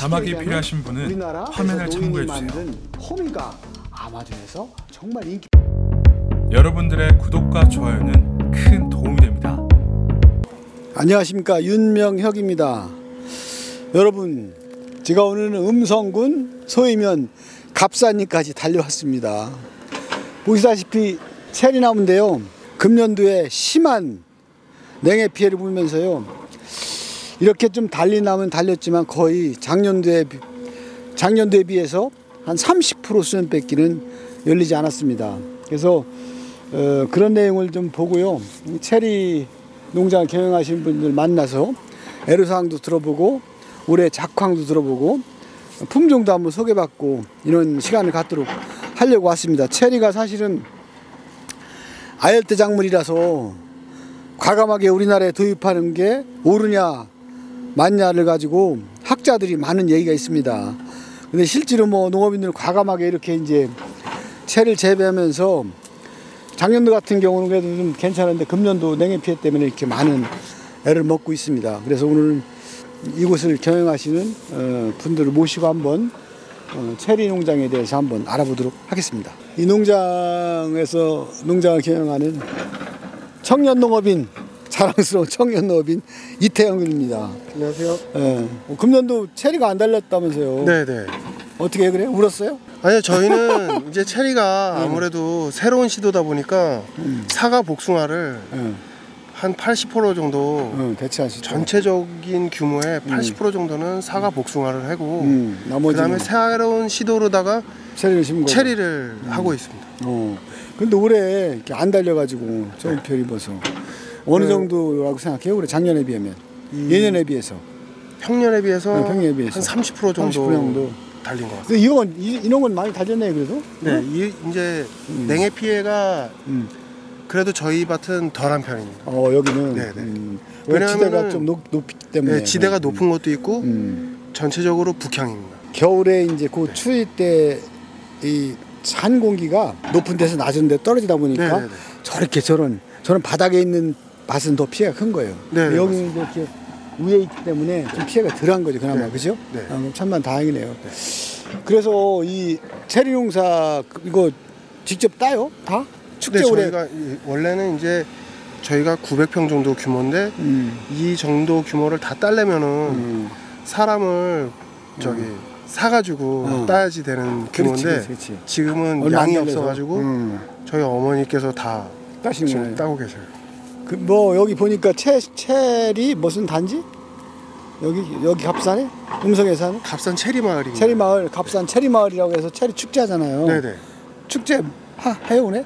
자막이 필요하신 분은 화면을 참고해주세요. 호미가 아마존에서 정말 인기. 여러분들의 구독과 좋아요는 큰 도움이 됩니다. 안녕하십니까, 윤명혁입니다. 여러분, 제가 오늘은 음성군 소이면 갑산리까지 달려왔습니다. 보시다시피 체리나무인데요, 금년도에 심한 냉해 피해를 보면서요, 이렇게 좀 달린 나무는 달렸지만 거의 작년도에 비해서 한 30% 수면 뺏기는 열리지 않았습니다. 그래서 그런 내용을 좀 보고요, 체리 농장을 경영하시는 분들 만나서 애로사항도 들어보고 올해 작황도 들어보고 품종도 한번 소개받고 이런 시간을 갖도록 하려고 왔습니다. 체리가 사실은 아열대 작물이라서 과감하게 우리나라에 도입하는 게 옳으냐 맞냐를 가지고 학자들이 많은 얘기가 있습니다. 근데 실제로 뭐 농업인들은 과감하게 이렇게 이제 체리를 재배하면서 작년도 같은 경우는 그래도 좀 괜찮은데 금년도 냉해 피해 때문에 이렇게 많은 애를 먹고 있습니다. 그래서 오늘 이곳을 경영하시는 분들을 모시고 한번 체리 농장에 대해서 한번 알아보도록 하겠습니다. 이 농장에서 농장을 경영하는 청년 농업인, 자랑스러운 청년 농업인 이태영 군입니다. 안녕하세요. 금년도 체리가 안 달렸다면서요? 네네. 어떻게 그래? 울었어요? 아니요, 저희는 이제 체리가 아무래도 새로운 시도다 보니까 사과 복숭아를 한 80% 정도 대체하시죠. 전체적인 규모의 80% 정도는 사과 복숭아를 하고 나머지는 그다음에 새로운 시도로다가 체리를 심은 거고. 체리를 하고 있습니다. 근데 올해 이렇게 안 달려가지고 좀 별 입어서 어느 정도라고 생각해요? 올해 작년에 비하면 예년에 비해서 평년에 비해서 평년에 비해서 한 30% 정도 30% 정도 달린 것 같습니다. 이런 건 많이 달렸네요, 그래도. 네, 이제 냉해 피해가 그래도 저희 밭은 덜한 편입니다. 여기는. 네네. 왜냐하면 지대가 좀 높기 때문에. 네, 지대가 높은 것도 있고 전체적으로 북향입니다. 겨울에 이제 그 추위 때 이 찬 공기가 높은 데서 낮은 데 떨어지다 보니까 네네네. 저렇게 저런 바닥에 있는 밭은 더 피해가 큰 거예요. 네네, 여기는 이렇게 위에 있기 때문에 좀 피해가 덜한 거죠, 그나마. 네. 그죠? 네. 참만 다행이네요. 네. 그래서 이 체리 농사 이거 직접 따요? 다? 축제 네, 올해. 저희가 원래는 이제 저희가 900평 정도 규모인데 이 정도 규모를 다 따려면은 사람을 저기 사가지고 따야지 되는 규모인데 그렇지. 지금은 양이 없어가지고 저희 어머니께서 다 따시는 지금 거예요. 따고 계세요. 여기 보니까 체리 무슨 단지? 여기 갑산에? 음성에 사는? 갑산 체리 마을입니다. 체리 마을, 갑산 체리 마을이라고 해서 체리 축제 하잖아요. 네네. 축제 해요, 오늘?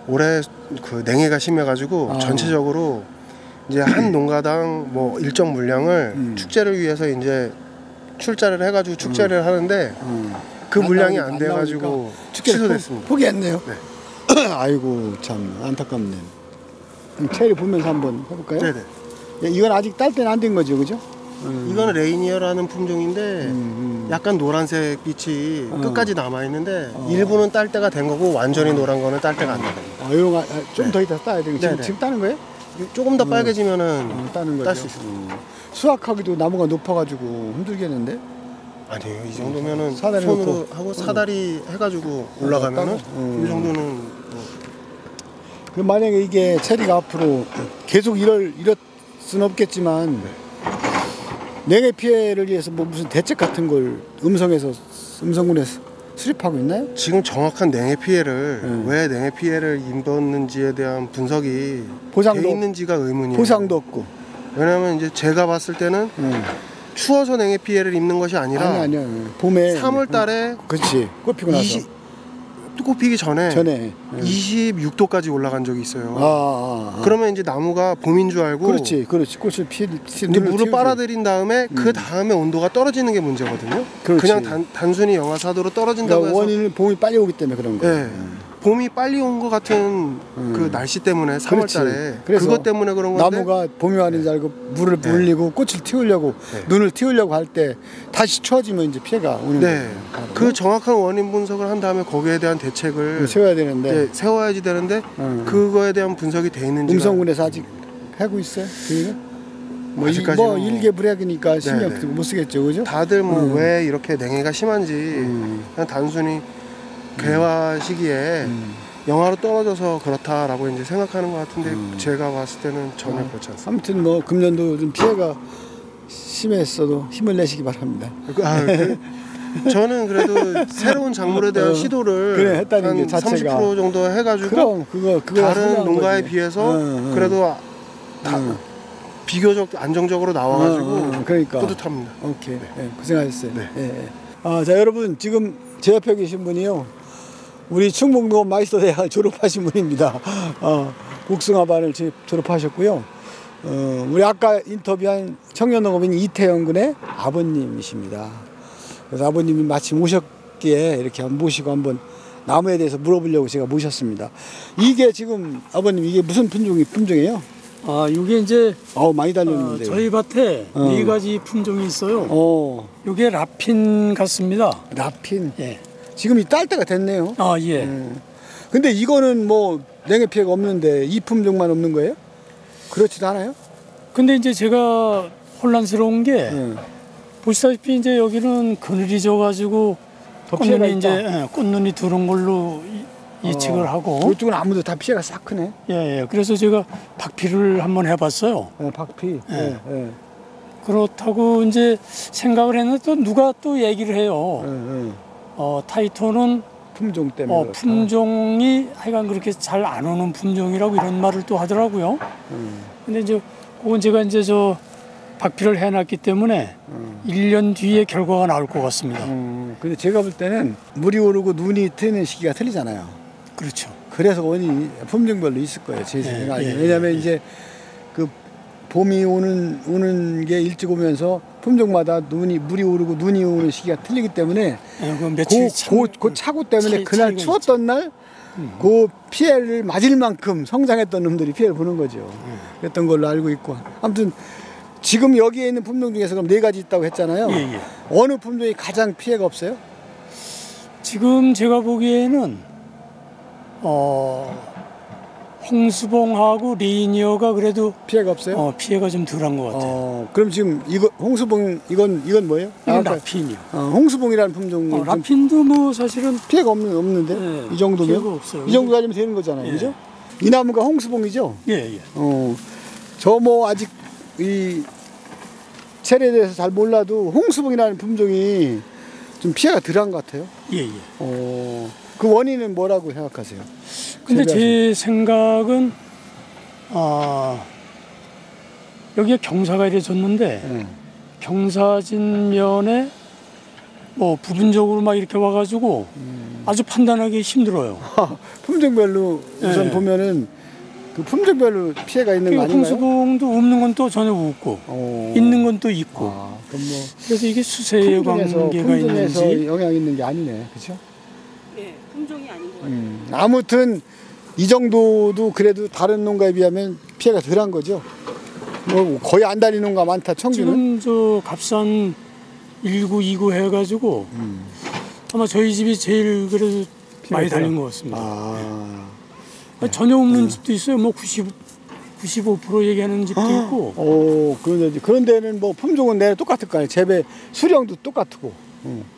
올해 그 냉해가 심해가지고 전체적으로 이제 한 농가당 뭐 일정 물량을 축제를 위해서 이제 출자를 해가지고 축제를 하는데 그 물량이 안 돼가지고 취소됐습니다. 포기했네요. 네. 아이고, 참 안타깝네. 체리 보면서 한번 해볼까요? 네네. 이건 아직 딸 때는 안 된 거죠, 그죠? 이거는 레이니어라는 품종인데 약간 노란색 빛이 끝까지 남아 있는데 일부는 딸 때가 된 거고 완전히 노란 거는 딸 때가 안 됩니다. 좀 더 이따 따야 되고 지금 따는 거예요? 조금 더 빨개지면은 따는 거죠. 딸 수 있습니다. 수확하기도 나무가 높아가지고 힘들겠는데? 아니에요. 이 정도면은 사다리 손으로 놓고. 하고 사다리 해가지고 올라가면은 이 정도는 그 만약에 이게 체리가 앞으로 계속 이럴 수는 없겠지만 냉해 피해를 위해서 뭐 무슨 대책 같은 걸 음성군에서 수립하고 있나요? 지금 정확한 냉해 피해를 왜 냉해 피해를 입었는지에 대한 분석이 돼 있는지가 의문이에요. 보상도 없고. 왜냐하면 이제 제가 봤을 때는 추워서 냉해 피해를 입는 것이 아니라 아니야. 봄에 3월 달에 그렇지. 꽃 피고 나서 꽃 피기 전에 26도까지 올라간 적이 있어요. 그러면 이제 나무가 봄인 줄 알고 그렇지. 꽃을 이제 물을 빨아들인 다음에 그 다음에 온도가 떨어지는 게 문제거든요. 그냥 단순히 영하 4도로 떨어진다고 해서 원인은 봄이 빨리 오기 때문에 그런 거예요. 네. 봄이 빨리 온 것 같은 그 날씨 때문에 3월 달에 그것 때문에 그런 건데 나무가 봄이 왔는 줄 알고 물을 물리고 꽃을 틔우려고 눈을 틔우려고 할 때 다시 추워지면 이제 피해가 오는 거예요. 그 정확한 원인 분석을 한 다음에 거기에 대한 대책을 세워야 되는데 세워야지 되는데 그거에 대한 분석이 돼 있는지 음성군에서 아직 하고 있어요? 뭐, 아직까지는 뭐 일개불약이니까 신경 네네. 쓰고 못 쓰겠죠, 그죠? 다들 뭐 왜 이렇게 냉해가 심한지 그냥 단순히 개화 시기에 영하로 떨어져서 그렇다라고 이제 생각하는 것 같은데 제가 봤을 때는 전혀 그렇지 않습니다. 아무튼 뭐 금년도 좀 피해가 심했어도 힘을 내시기 바랍니다. 저는 그래도 새로운 작물에 대한 시도를 그래, 했다는 한 게 자체가. 30% 정도 해가지고 그럼 그거 다른 훌륭한 농가에 거지. 비해서 그래도 비교적 안정적으로 나와가지고 그러니까 뿌듯합니다. 오케이. 네, 고생하셨어요. 네. 예. 자 여러분 지금 제 옆에 계신 분이요. 우리 충북농업 마이스터대학 졸업하신 분입니다. 복숭아반을 졸업하셨고요. 우리 아까 인터뷰한 청년농업인 이태영 군의 아버님이십니다. 그래서 아버님이 마침 오셨기에 이렇게 한번 모시고 한번 나무에 대해서 물어보려고 제가 모셨습니다. 이게 지금 아버님 이게 무슨 품종이에요? 이게 이제 많이 달렸는데. 저희 밭에 네 가지 품종이 있어요. 이게 라핀 같습니다. 라핀. 예. 지금 이 딸 때가 됐네요. 예. 근데 이거는 뭐 냉해 피해가 없는데 이 품종만 없는 거예요? 그렇지도 않아요? 근데 이제 제가 혼란스러운 게 보시다시피 이제 여기는 그늘이 져가지고 더 피해가 꽃눈이 있다. 이제 꽃눈이 들은 걸로 예측을 하고. 이쪽은 아무도 다 피해가 싹 크네. 예. 그래서 제가 박피를 한번 해봤어요. 박피. 예. 그렇다고 이제 생각을 했는데 또 누가 또 얘기를 해요. 타이토는 품종 때문에. 품종이 하여간 그렇게 잘 안 오는 품종이라고 이런 말을 또 하더라고요. 근데 이제 그건 제가 이제 저 박피를 해놨기 때문에 1년 뒤에 결과가 나올 것 같습니다. 근데 제가 볼 때는 물이 오르고 눈이 트이는 시기가 틀리잖아요. 그렇죠. 그래서 원인이 품종별로 있을 거예요. 제 생각에. 왜냐하면 이제 그 봄이 오는 게 일찍 오면서 품종마다 물이 오르고 눈이 오는 시기가 틀리기 때문에 그 차고 때문에 그날 추웠던 날 그 피해를 맞을 만큼 성장했던 놈들이 피해를 보는 거죠. 그랬던 걸로 알고 있고. 아무튼 지금 여기에 있는 품종 중에서 그럼 네 가지 있다고 했잖아요. 어느 품종이 가장 피해가 없어요? 지금 제가 보기에는 홍수봉하고 리니어가 그래도 피해가 없어요? 피해가 좀 덜한 것 같아요. 그럼 지금 이거 홍수봉 이건 뭐예요? 이건 라핀이요. 홍수봉이라는 품종. 라핀도 뭐 사실은 피해가 없는데 이 정도면 피해가 없어요. 이 정도 가지면 되는 거잖아요, 그죠? 이 나무가 홍수봉이죠? 예. 저 뭐 아직 이 체리에 대해서 잘 몰라도 홍수봉이라는 품종이 좀 피해가 덜한 것 같아요. 예. 그 원인은 뭐라고 생각하세요? 근데 제 생각은 여기에 경사가 이래졌는데 경사진면에 뭐 부분적으로 막 이렇게 와가지고 아주 판단하기 힘들어요. 품종별로 우선 보면은 그 품종별로 피해가 있는 거 아닌가요? 홍수봉도 없는 건 또 전혀 없고 있는 건 또 있고. 그럼 뭐 그래서 이게 수세에 관계가 있는지 영향이 있는 게 아니네, 그렇죠? 네, 품종이 아닌 것 같아요. 아무튼 이 정도도 그래도 다른 농가에 비하면 피해가 덜한 거죠. 뭐 거의 안 달리는 농가 많다. 청주는 지금 저 값산 19, 29 해가지고 아마 저희 집이 제일 그래도 많이 달린 것 같습니다. 전혀 없는 집도 있어요. 뭐 95% 얘기하는 집도 있고. 그런 데는 뭐 품종은 내가 똑같을 거 아니에요. 재배 수령도 똑같고.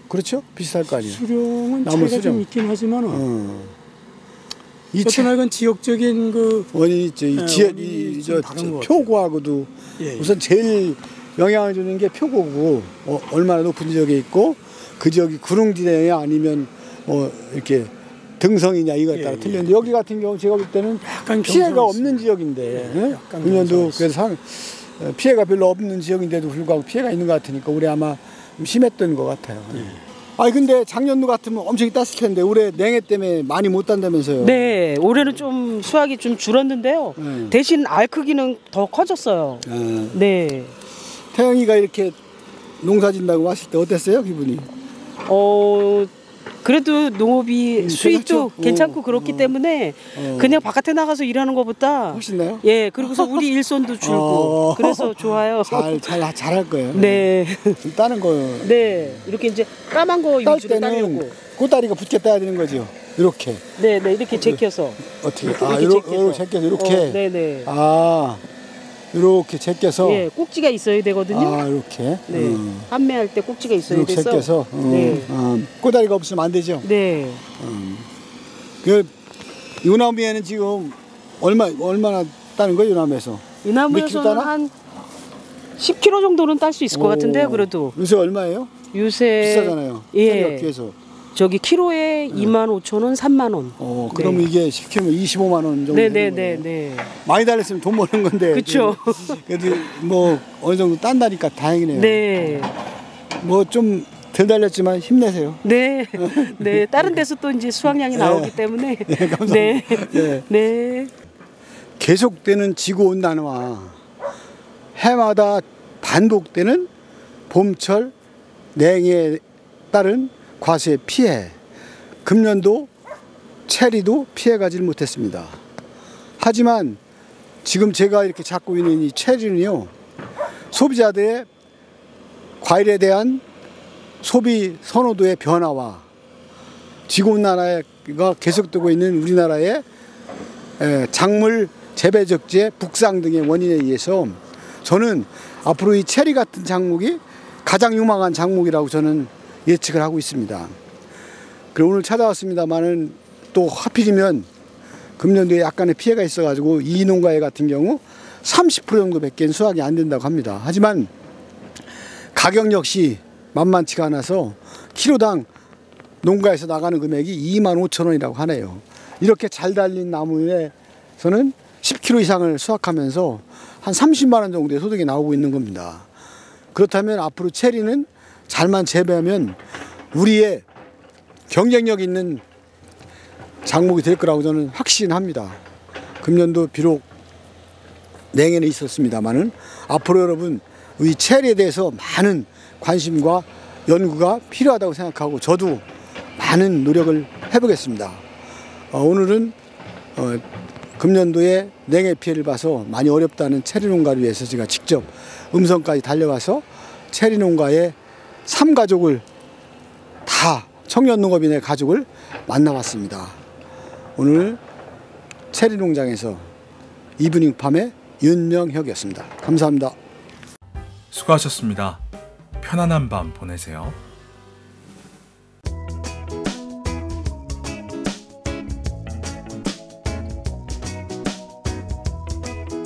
그렇죠? 비슷할 거 아니에요. 수령은 차이가 좀 있긴 하지만은. 어떤 하여간 지역적인 그 원인이 있죠. 표고하고도 우선 제일 영향을 주는 게 표고고 얼마나 높은 지역에 있고 그 지역이 구릉지대냐 아니면 뭐 이렇게 등성이냐 이거에 따라 틀리는데 여기 같은 경우 제가 볼 때는 피해가 없는 지역인데 금년도 그래서 피해가 별로 없는 지역인데도 불구하고 피해가 있는 것 같으니까 올해 아마 좀 심했던 것 같아요. 근데 작년도 같으면 엄청 땄을 텐데 올해 냉해 때문에 많이 못 딴다면서요? 네, 올해는 좀 수확이 좀 줄었는데요. 대신 알 크기는 더 커졌어요. 네. 태영이가 이렇게 농사 짓는다고 왔을 때 어땠어요, 기분이? 그래도 농업이 수익도 괜찮고 그렇기 때문에 그냥 바깥에 나가서 일하는 것보다 훨씬 나요? 예, 그리고서 우리 일손도 줄고 그래서 좋아요. 잘할 거예요. 네. 따는 거. 네, 이렇게 이제 까만 거 딸 위주로 따려고. 때는 꼬다리가 붙게 따야 되는 거죠. 이렇게. 네, 이렇게 제껴서. 어떻게? 이렇게 제껴서 이렇게. 네네. 이렇게 제껴서. 예, 꼭지가 있어야 되거든요. 아, 이렇게. 네. 판매할 때 꼭지가 있어야 이렇게 돼서. 제껴서. 네. 꼬다리가 없으면 안 되죠. 네. 그 요나무에는 지금 얼마나 따는 거예요, 요나무에서? 몇 킬로 이나무에서는 따나? 한 10kg 정도는 딸 수 있을 것 같은데요, 그래도. 요새 얼마예요? 요새 비싸잖아요. 예. 계속. 저기 키로에 25,000원, 3만 원. 그러면 이게 10kg면 25만 원 정도 되는 거예요. 네네네. 많이 달렸으면 돈 버는 건데. 그쵸. 그래도 뭐 어느 정도 딴다니까 다행이네요. 네. 뭐 좀 덜 달렸지만 힘내세요. 네. 네. 다른 데서 또 이제 수확량이 나오기 때문에. 네, 감사합니다. 네. 네. 네. 계속되는 지구온난화, 해마다 반복되는 봄철 냉해에 따른 과수의 피해, 금년도 체리도 피해가지 못했습니다. 하지만 지금 제가 이렇게 잡고 있는 이 체리는요, 소비자들의 과일에 대한 소비 선호도의 변화와 지구온난화가 계속되고 있는 우리나라의 작물 재배 적재 북상 등의 원인에 의해서 저는 앞으로 이 체리 같은 작목이 가장 유망한 작목이라고 저는 예측을 하고 있습니다. 그리고 오늘 찾아왔습니다만은 또 하필이면 금년도에 약간의 피해가 있어가지고 이 농가에 같은 경우 30% 정도밖에 수확이 안 된다고 합니다. 하지만 가격 역시 만만치가 않아서 키로당 농가에서 나가는 금액이 25,000원이라고 하네요. 이렇게 잘 달린 나무에서는 10kg 이상을 수확하면서 한 30만 원 정도의 소득이 나오고 있는 겁니다. 그렇다면 앞으로 체리는 잘만 재배하면 우리의 경쟁력 있는 작목이 될 거라고 저는 확신합니다. 금년도 비록 냉해는 있었습니다만은 앞으로 여러분 이 체리에 대해서 많은 관심과 연구가 필요하다고 생각하고 저도 많은 노력을 해보겠습니다. 오늘은 금년도에 냉해 피해를 봐서 많이 어렵다는 체리 농가를 위해서 제가 직접 음성까지 달려가서 체리 농가의 3가족을 다 청년농업인의 가족을 만나봤습니다. 오늘 체리 농장에서 이브닝 팜의 윤명혁이었습니다. 감사합니다. 수고하셨습니다. 편안한 밤 보내세요.